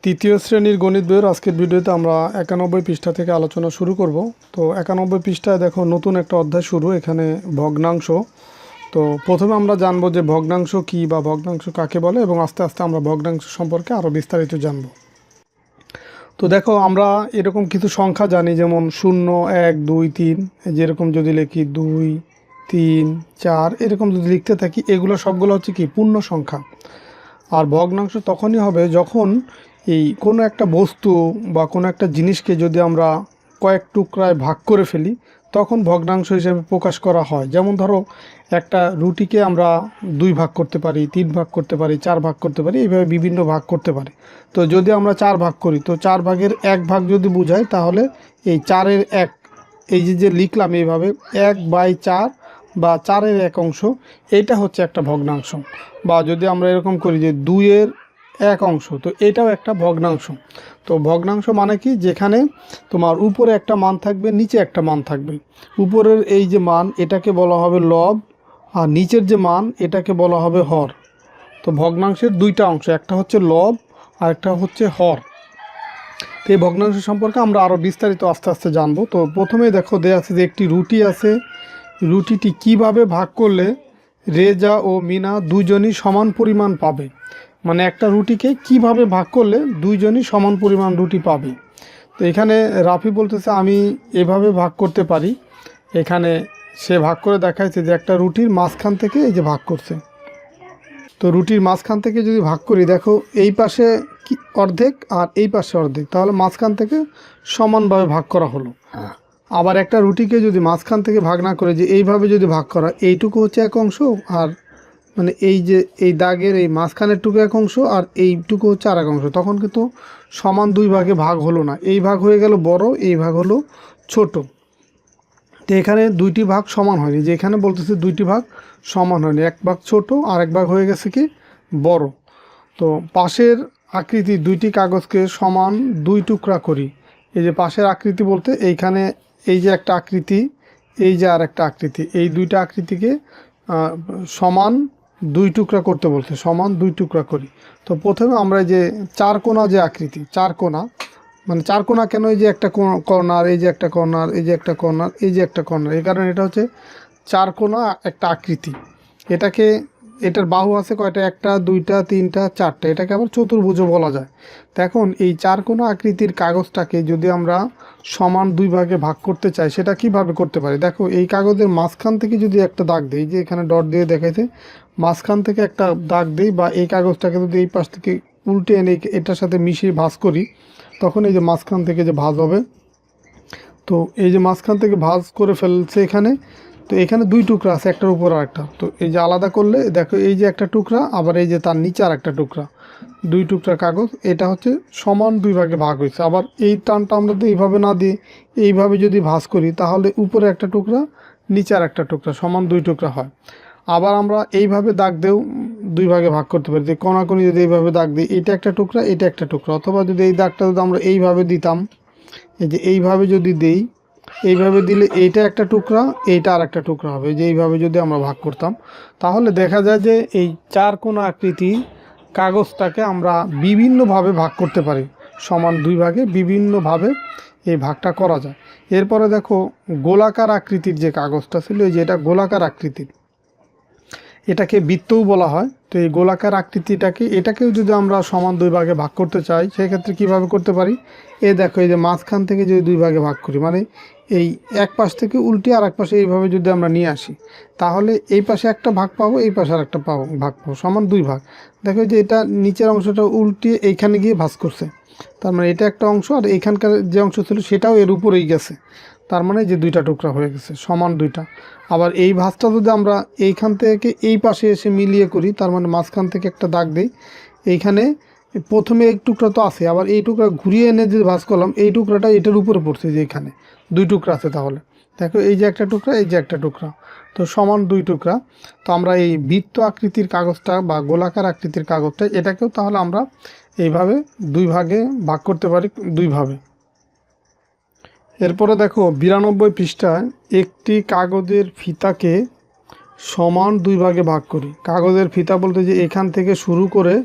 তৃতীয় শ্রেণীর গণিত বইয়ের আজকের ভিডিওতে আমরা 91 পৃষ্ঠা থেকে আলোচনা শুরু করব। তো 91 পৃষ্ঠায় দেখো নতুন একটা অধ্যায় শুরু, এখানে ভগ্নাংশ। তো প্রথমে আমরা জানবো যে ভগ্নাংশ কি বা ভগ্নাংশ কাকে বলে এবং আস্তে আস্তে আমরা ভগ্নাংশ সম্পর্কে আরও বিস্তারিত জানব। তো দেখো আমরা এরকম কিছু সংখ্যা জানি, যেমন 0, 1, 2, 3, যেরকম যদি লিখি 2, 3, 4 এরকম যদি লিখতে থাকি, এগুলো সবগুলো হচ্ছে কি পূর্ণ সংখ্যা। আর ভগ্নাংশ তখনই হবে যখন এই কোনো একটা বস্তু বা কোনো একটা জিনিসকে যদি আমরা কয়েক টুকরায় ভাগ করে ফেলি, তখন ভগ্নাংশ হিসেবে প্রকাশ করা হয়। যেমন ধরো একটা রুটিকে আমরা 2 ভাগ করতে পারি, 3 ভাগ করতে পারি, 4 ভাগ করতে পারি, এইভাবে বিভিন্ন ভাগ করতে পারি। তো যদি আমরা 4 ভাগ করি, তো 4 ভাগের 1 ভাগ যদি বোঝায়, তাহলে এই 4-এর 1, এই যে লিখলাম এইভাবে 1/4 বা 4-এর 1 অংশ, এইটা হচ্ছে একটা ভগ্নাংশ। বা যদি আমরা এরকম করি যে 2-এর 1 অংশ, তো এটাও একটা ভগ্নাংশ। তো ভগ্নাংশ মানে কি, যেখানে তোমার উপরে একটা মান থাকবে, নিচে একটা মান থাকবে। উপরের এই যে মান, এটাকে বলা হবে লব, আর নিচের যে মান, এটাকে বলা হবে হর। তো ভগ্নাংশের 2টা অংশ, একটা হচ্ছে লব আর একটা হচ্ছে হর। তো এই ভগ্নাংশ সম্পর্কে আমরা আরও বিস্তারিত আস্তে আস্তে জানবো। তো প্রথমেই দেখো দেয়া আছে যে একটি রুটি আছে, রুটিটি কিভাবে ভাগ করলে রেজা ও মিনা দুজনই সমান পরিমাণ পাবে। মানে একটা রুটিকে কিভাবে ভাগ করলে দুইজনই সমান পরিমাণ রুটি পাবে। তো এখানে রাফি বলতেছে আমি এভাবে ভাগ করতে পারি। এখানে সে ভাগ করে দেখাইছে যে একটা রুটির মাঝখান থেকে এই যে ভাগ করছে। তো রুটির মাঝখান থেকে যদি ভাগ করি, দেখো এই পাশে অর্ধেক আর এই পাশে অর্ধেক, তাহলে মাঝখান থেকে সমানভাবে ভাগ করা হলো। আবার একটা রুটিকে যদি মাঝখান থেকে ভাগ না করে যে এইভাবে যদি ভাগ করা, এইটুকু হচ্ছে 1 অংশ, আর মানে এই যে এই দাগের এই মাঝখানের টুকু 1 অংশ, আর এইটুকু হচ্ছে আর 1 অংশ, তখন কিন্তু সমান 2 ভাগে ভাগ হলো না। এই ভাগ হয়ে গেল বড়, এই ভাগ হলো ছোট। তো এখানে 2টি ভাগ সমান হয়নি, যে এখানে বলতেছে 2টি ভাগ সমান হয়নি, 1 ভাগ ছোট আর 1 ভাগ হয়ে গেছে কি বড়। তো পাশের আকৃতি 2টি কাগজকে সমান 2 টুকরা করি। এই যে পাশের আকৃতি বলতে এইখানে এই যে একটা আকৃতি, এই যে আর একটা আকৃতি, এই 2টা আকৃতিকে সমান 2 টুকরা করতে বলতে, সমান 2 টুকরা করি। তো প্রথমে আমরা যে 4 কোণা যে আকৃতি, 4 কোণা মানে 4 কোণা কেন, এই যে একটা কর্নার, এই যে একটা কর্নার, এই যে একটা কর্নার, এই যে একটা কর্নার, এই কারণে এটা হচ্ছে 4 কোণা একটা আকৃতি। এটার বাহু আছে কয়টা, 1টা 2টা 3টা 4টা, এটাকে আবার চতুর্ভুজও বলা যায়। তো এখন এই 4 কোণা আকৃতির কাগজটাকে যদি আমরা সমান 2 ভাগে ভাগ করতে চাই, সেটা কিভাবে করতে পারি। দেখো এই কাগজের মাঝখান থেকে যদি একটা দাগ দিই, যে এখানে ডট দিয়ে দেখাইছে, মাঝখান থেকে একটা দাগ দিই, বা এই কাগজটাকে যদি এই পাশ থেকে উল্টে এনে এটার সাথে মিশিয়ে ভাঁজ করি, তখন এই যে মাঝখান থেকে যে ভাঁজ হবে, তো এই যে মাঝখান থেকে ভাঁজ করে ফেলছে এখানে। তো এখানে 2 টুকরা আছে, একটার উপর আর একটা। তো এই যে আলাদা করলে দেখো এই যে একটা টুকরা, আবার এই যে তার নিচে আর একটা টুকরা, 2 টুকরা কাগজ, এটা হচ্ছে সমান 2 ভাগে ভাগ হয়েছে। আবার এই টানটা আমরা তো এইভাবে না দিয়ে এইভাবে যদি ভাঁজ করি, তাহলে উপরে একটা টুকরা, নিচে আর একটা টুকরা, সমান 2 টুকরা হয়। আবার আমরা এইভাবে দাগ দিয়েও 2 ভাগে ভাগ করতে পারি, যে কোনাকুনি যদি এইভাবে দাগ দিই, এটা একটা টুকরা, এটা একটা টুকরা। অথবা যদি এই দাগটা যদি আমরা এইভাবে দিতাম, এই যে এইভাবে যদি দেই, এইভাবে দিলে এইটা একটা টুকরা, এইটা আর একটা টুকরা হবে। যে এইভাবে যদি আমরা ভাগ করতাম, তাহলে দেখা যায় যে এই 4 কোণা আকৃতি কাগজটাকে আমরা বিভিন্নভাবে ভাগ করতে পারি, সমান 2 ভাগে বিভিন্নভাবে এই ভাগটা করা যায়। এরপরে দেখো গোলাকার আকৃতির যে কাগজটা ছিল, এই যে এটা গোলাকার আকৃতির, এটাকে বৃত্তও বলা হয়। তো এই গোলাকার আকৃতিটাকে, এটাকেও যদি আমরা সমান 2 ভাগে ভাগ করতে চাই, সেক্ষেত্রে কিভাবে করতে পারি। দেখো এই যে মাঝখান থেকে যদি 2 ভাগে ভাগ করি, মানে এই এক পাশ থেকে উল্টে আর এক পাশে এইভাবে যদি আমরা নিয়ে আসি, তাহলে এই পাশে একটা ভাগ পাবো, এই পাশে আর একটা ভাগ পাবো, সমান 2 ভাগ। দেখো যে এটা নিচের অংশটা উল্টে এইখানে গিয়ে ভাঁজ করছে, তার মানে এটা একটা অংশ, আর এইখানকার যে অংশ ছিল সেটাও এর উপরেই গেছে, তার মানে যে 2টা টুকরা হয়ে গেছে, সমান 2টা। আবার এই ভাঁজটা যদি আমরা এইখান থেকে এই পাশে এসে মিলিয়ে করি, তার মানে মাঝখান থেকে একটা দাগ দিই, এইখানে প্রথমে এক টুকরা তো আছে, আবার এই টুকরা ঘুরিয়ে এনে যে ভাঁজ করলাম, এই টুকরাটা এটার উপরে পড়ছে, যে এখানে 2 টুকরা আছে। তাহলে দেখো এই যে একটা টুকরা, এই যে একটা টুকরা, তো সমান 2 টুকরা। তো আমরা এই বৃত্ত আকৃতির কাগজটা বা গোলাকার আকৃতির কাগজটা, এটাকেও তাহলে আমরা এইভাবে 2 ভাগে ভাগ করতে পারি, 2 ভাবে। এরপরে দেখো 92 পৃষ্ঠায় একটি কাগজের ফিতাকে সমান 2 ভাগে ভাগ করি। কাগজের ফিতা বলতে যে এখান থেকে শুরু করে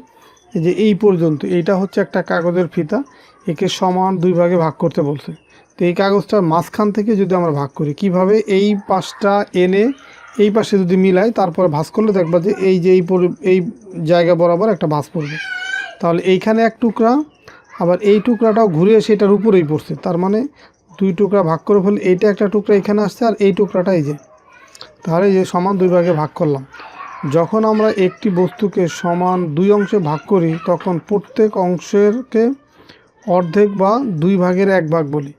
এই যে এই পর্যন্ত এইটা হচ্ছে একটা কাগজের ফিতা, একে সমান 2 ভাগে ভাগ করতে বলছে। তো এই কাগজটার মাঝখান থেকে যদি আমরা ভাগ করি, কিভাবে এই পাশটা এনে এই পাশে যদি মিলাই তারপরে ভাঁজ করলে দেখবা যে এই যে এই জায়গা বরাবর একটা ভাঁজ পড়বে। তাহলে এইখানে এক টুকরা, আবার এই টুকরাটাও ঘুরে এসে এটার উপরেই পড়ছে, তার মানে 2 টুকরা ভাগ করে ফেলে এইটা একটা টুকরা এখানে আসছে, আর এই টুকরাটা এই যে, তাহলে এই যে সমান 2 ভাগে ভাগ করলাম। যখন আমরা একটি বস্তুকে সমান 2 অংশে ভাগ করি তখন প্রত্যেক অংশেরকে অর্ধেক বা 2 ভাগের 1 ভাগ বলি।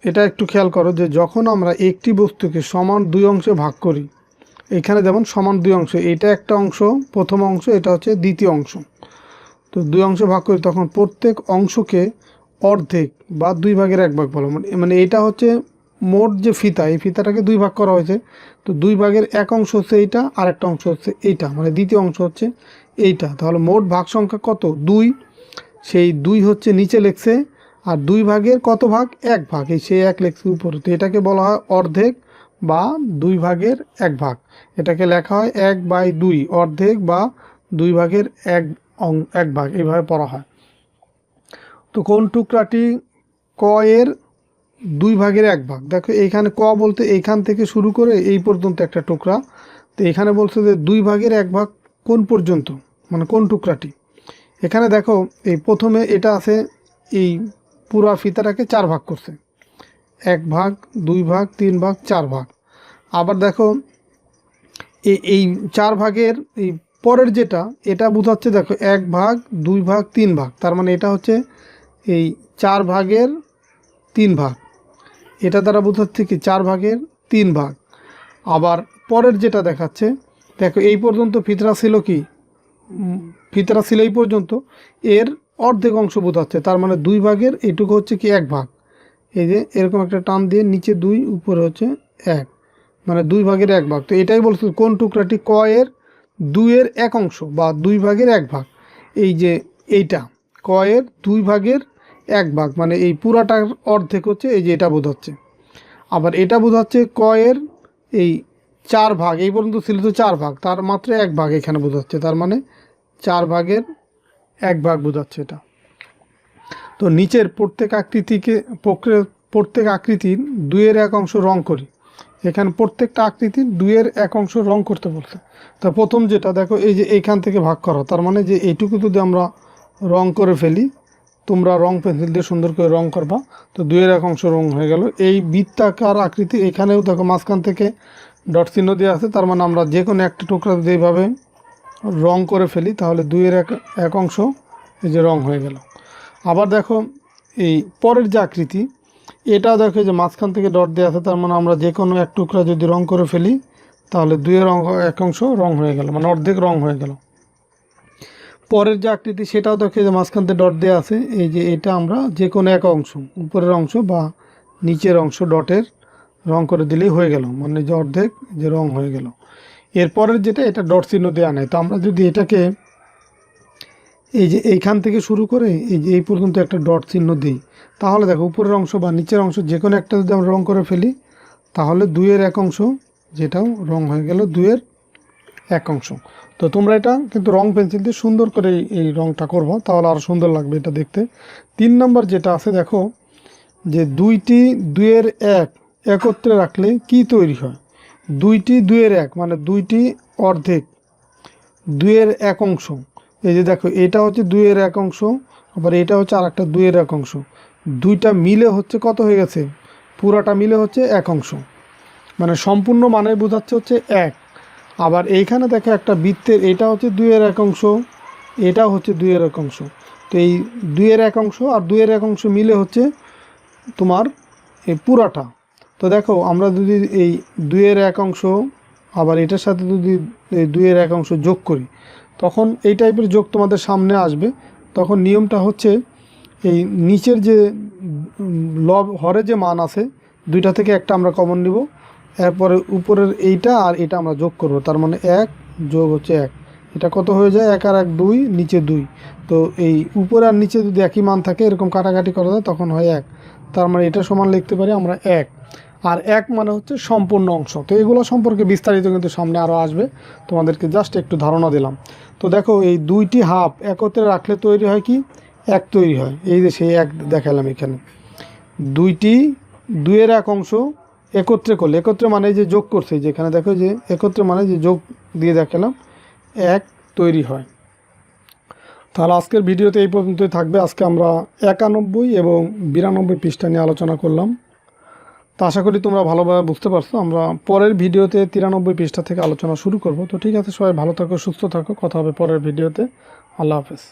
এটা একটু খেয়াল করো যে যখন আমরা একটি বস্তুকে সমান 2 অংশে ভাগ করি, এখানে যেমন সমান 2 অংশ, এটা একটা অংশ প্রথম অংশ, এটা হচ্ছে দ্বিতীয় অংশ, তো 2 অংশে ভাগ করি তখন প্রত্যেক অংশকে অর্ধেক বা 2 ভাগের 1 ভাগ বলো। মানে এটা হচ্ছে মোট যে ফিতা, এই ফিতাটাকে 2 ভাগ করা হয়েছে, তো 2 ভাগের 1 অংশ হচ্ছে এইটা, আর একটা অংশ হচ্ছে এইটা, মানে দ্বিতীয় অংশ হচ্ছে এইটা। তাহলে মোট ভাগ সংখ্যা কত? 2। সেই 2 হচ্ছে নিচে লেখছে, আর 2 ভাগের কত ভাগ? 1 ভাগ, এই সেই 1 লেখছে উপরে। তো এটাকে বলা হয় অর্ধেক বা 2 ভাগের 1 ভাগ। এটাকে লেখা হয় 1/2, অর্ধেক বা 2 ভাগের 1 ভাগ, এইভাবে পড়া হয়। তো কোন টুকরাটি ক এর 2 ভাগের 1 ভাগ? দেখো এইখানে ক বলতে এইখান থেকে শুরু করে এই পর্যন্ত একটা টুকরা, তো এখানে বলছে যে 2 ভাগের 1 ভাগ কোন পর্যন্ত, মানে কোন টুকরাটি। এখানে দেখো এই প্রথমে এটা আছে, এই পুরা ফিতাটাকে 4 ভাগ করছে, 1 ভাগ, 2 ভাগ, 3 ভাগ, 4 ভাগ। আবার দেখো এই 4 ভাগের এই পরের যেটা, এটা বোঝাচ্ছে দেখো 1 ভাগ, 2 ভাগ, 3 ভাগ, তার মানে এটা হচ্ছে এই 4 ভাগের 3 ভাগ। এটা দ্বারা বোঝাচ্ছে কি 4 ভাগের 3 ভাগ। আবার পরের যেটা দেখাচ্ছে, দেখো এই পর্যন্ত ফিতরা ছিল কি, ফিতরা ছিল এই পর্যন্ত, এর অর্ধেক অংশ বোঝাচ্ছে, তার মানে 2 ভাগের এইটুকু হচ্ছে কি 1 ভাগ। এই যে এরকম একটা টান দিয়ে নিচে 2, উপরে হচ্ছে 1, মানে 2 ভাগের 1 ভাগ। তো এটাই বলছে কোন টুকরাটি ক এর 2 এর 1 অংশ বা 2 ভাগের 1 ভাগ। এই যে এইটা ক এর 2 ভাগের 1 ভাগ, মানে এই পুরাটার অর্ধেক হচ্ছে এই যে এটা বোঝাচ্ছে। আবার এটা বোঝাচ্ছে ক এর এই 4 ভাগ, এই পর্যন্ত ছিল তো 4 ভাগ, তার মাত্র 1 ভাগ এখানে বোঝাচ্ছে, তার মানে 4 ভাগের 1 ভাগ বোঝাচ্ছে এটা। তো নিচের প্রত্যেক আকৃতির 2 এর 1 অংশ রং করি। এখানে প্রত্যেকটা আকৃতির 2 এর 1 অংশ রং করতে বলছে। তা প্রথম যেটা দেখো এই যে এইখান থেকে ভাগ করা, তার মানে যে এইটুকু যদি আমরা রং করে ফেলি, তোমরা রং পেন্সিল দিয়ে সুন্দর করে রং করবা, তো 2 এর 1 অংশ রং হয়ে গেল। এই বৃত্তাকার আকৃতি, এখানেও দেখো মাঝখান থেকে ডট চিহ্ন দেওয়া আছে, তার মানে আমরা যে কোনো একটা টুকরা যদি এইভাবে রং করে ফেলি তাহলে 2 এর 1 অংশ এই যে রং হয়ে গেল। আবার দেখো এই পরের যে আকৃতি, এটাও দেখো যে মাঝখান থেকে ডট দেওয়া আছে, তার মানে আমরা যে কোনো এক টুকরা যদি রং করে ফেলি তাহলে 2 এর 1 অংশ রং হয়ে গেল, মানে অর্ধেক রং হয়ে গেল। পরের যে আকৃতি সেটাও দেখো যে মাঝখান থেকে ডট দেওয়া আছে, এই যে এটা আমরা যে কোনো এক অংশ, উপরের অংশ বা নিচের অংশ ডটের রং করে দিলেই হয়ে গেল, মানে যে অর্ধেক যে রং হয়ে গেল। এরপরের যেটা, এটা ডট চিহ্ন দেওয়া নেই। তো আমরা যদি এটাকে এই যে এইখান থেকে শুরু করে এই যে এই পর্যন্ত একটা ডট চিহ্ন দিই, তাহলে দেখো উপরের অংশ বা নিচের অংশ যে কোনো একটা যদি আমরা রং করে ফেলি তাহলে 2 এর 1 অংশ যেটাও রং হয়ে গেল 2 এর 1 অংশ। তো তোমরা এটা কিন্তু রং পেন্সিল দিয়ে সুন্দর করে এই রংটা করবো, তাহলে আরও সুন্দর লাগবে এটা দেখতে। 3 নম্বর যেটা আছে দেখো যে 2টি 2 এর 1 একত্রে রাখলে কি তৈরি হয়? 2টি 2 এর 1 মানে 2টি অর্ধেক 2 এর 1 অংশ। এই যে দেখো এটা হচ্ছে 2 এর 1 অংশ, আবার এটা হচ্ছে আর একটা 2 এর 1 অংশ, দুইটা মিলে হচ্ছে কত হয়ে গেছে? পুরাটা মিলে হচ্ছে 1 অংশ, মানে সম্পূর্ণ মানে বোঝাচ্ছে হচ্ছে 1। আবার এইখানে দেখো একটা বৃত্তের, এটা হচ্ছে 2 এর 1 অংশ, এটাও হচ্ছে 2 এর 1 অংশ। তো এই 2 এর 1 অংশ আর 2 এর 1 অংশ মিলে হচ্ছে তোমার এই পুরাটা। তো দেখো আমরা যদি এই 2 এর 1 অংশ আবার এটার সাথে যদি এই 2 এর 1 অংশ যোগ করি, তখন এই টাইপের যোগ তোমাদের সামনে আসবে। তখন নিয়মটা হচ্ছে এই নিচের যে হরে যে মান আছে দুইটা থেকে একটা আমরা কমন নিব, এরপরে উপরের এইটা আর এটা আমরা যোগ করব, তার মানে 1 যোগ হচ্ছে 1, এটা কত হয়ে যায়? 1 আর 1 2, নিচে 2। তো এই উপরে আর নিচে যদি একই মান থাকে, এরকম কাটাকাটি করা যায়, তখন হয় 1, তার মানে এটা সমান লিখতে পারি আমরা 1। আর এক মানে হচ্ছে সম্পূর্ণ অংশ। তো এগুলো সম্পর্কে বিস্তারিত কিন্তু সামনে আরও আসবে, তোমাদেরকে জাস্ট একটু ধারণা দিলাম। তো দেখো এই দুইটি হাফ একত্রে রাখলে তৈরি হয় কি, এক তৈরি হয়। এই যে সেই এক দেখালাম এখানে, দুইয়ের এক অংশ একত্রে করলে, একত্রে মানে যে যোগ করছে, যেখানে দেখো যে একত্রে মানে যে যোগ দিয়ে দেখালাম, এক তৈরি হয়। তাহলে আজকের ভিডিওতে এই পর্যন্তই থাকবে। আজকে আমরা 91 এবং 92 পৃষ্ঠা নিয়ে আলোচনা করলাম। তো আশা করি তোমরা ভালোভাবে বুঝতে পারছো। আমরা পরের ভিডিওতে 93 পৃষ্ঠা থেকে আলোচনা শুরু করব। তো ঠিক আছে, সবাই ভালো থাকো, সুস্থ থাকো, কথা হবে পরের ভিডিওতে। আল্লাহ হাফেজ।